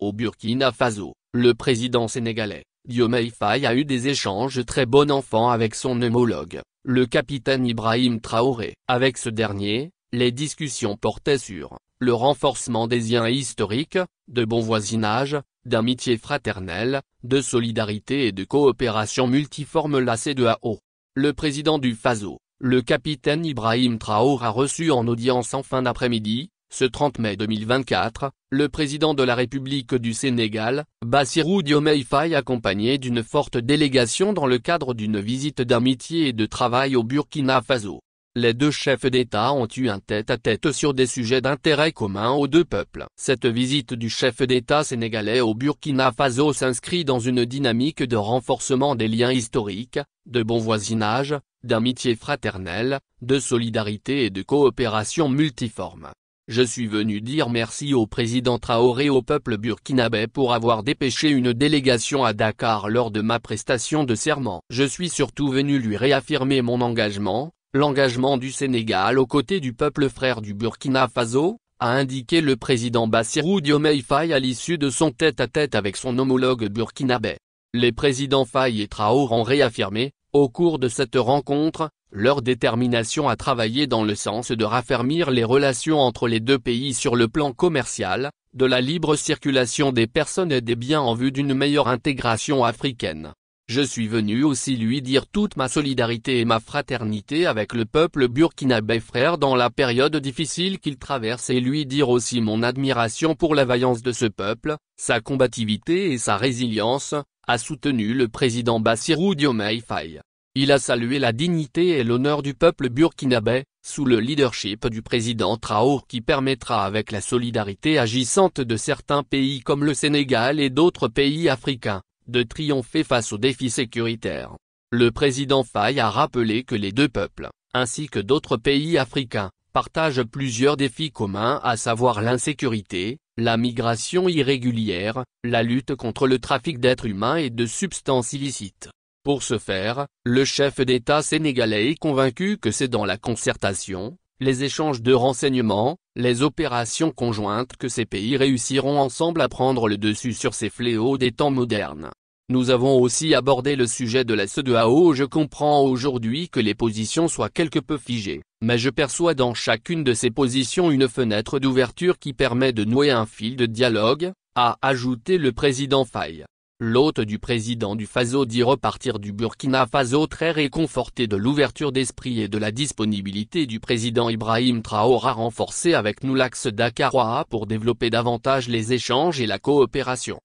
Au Burkina Faso, le président sénégalais, Diomaye Faye a eu des échanges très bon enfant avec son homologue, le capitaine Ibrahim Traoré. Avec ce dernier, les discussions portaient sur le renforcement des liens historiques, de bon voisinage, d'amitié fraternelle, de solidarité et de coopération multiforme. La CEDEAO. Le président du Faso, le capitaine Ibrahim Traoré, a reçu en audience en fin d'après-midi, ce 30 mai 2024, le président de la République du Sénégal, Bassirou Diomaye Faye, accompagné d'une forte délégation dans le cadre d'une visite d'amitié et de travail au Burkina Faso. Les deux chefs d'État ont eu un tête-à-tête sur des sujets d'intérêt commun aux deux peuples. Cette visite du chef d'État sénégalais au Burkina Faso s'inscrit dans une dynamique de renforcement des liens historiques, de bon voisinage, d'amitié fraternelle, de solidarité et de coopération multiforme. Je suis venu dire merci au président Traoré et au peuple burkinabé pour avoir dépêché une délégation à Dakar lors de ma prestation de serment. Je suis surtout venu lui réaffirmer mon engagement, l'engagement du Sénégal aux côtés du peuple frère du Burkina Faso, a indiqué le président Bassirou Diomaye Faye à l'issue de son tête-à-tête avec son homologue burkinabé. Les présidents Faye et Traoré ont réaffirmé, au cours de cette rencontre, leur détermination à travailler dans le sens de raffermir les relations entre les deux pays sur le plan commercial, de la libre circulation des personnes et des biens en vue d'une meilleure intégration africaine. Je suis venu aussi lui dire toute ma solidarité et ma fraternité avec le peuple burkinabé frère dans la période difficile qu'il traverse et lui dire aussi mon admiration pour la vaillance de ce peuple, sa combativité et sa résilience, a soutenu le président Bassirou Diomaye Faye. Il a salué la dignité et l'honneur du peuple burkinabé, sous le leadership du président Traoré, qui permettra avec la solidarité agissante de certains pays comme le Sénégal et d'autres pays africains, de triompher face aux défis sécuritaires. Le président Faye a rappelé que les deux peuples, ainsi que d'autres pays africains, partagent plusieurs défis communs, à savoir l'insécurité, la migration irrégulière, la lutte contre le trafic d'êtres humains et de substances illicites. Pour ce faire, le chef d'État sénégalais est convaincu que c'est dans la concertation, les échanges de renseignements, les opérations conjointes que ces pays réussiront ensemble à prendre le dessus sur ces fléaux des temps modernes. Nous avons aussi abordé le sujet de la CEDEAO. Je comprends aujourd'hui que les positions soient quelque peu figées, mais je perçois dans chacune de ces positions une fenêtre d'ouverture qui permet de nouer un fil de dialogue, a ajouté le président Faye. L'hôte du président du Faso dit repartir du Burkina Faso très réconforté de l'ouverture d'esprit et de la disponibilité du président Ibrahim Traoré à renforcer avec nous l'axe Dakar-Ouaha pour développer davantage les échanges et la coopération.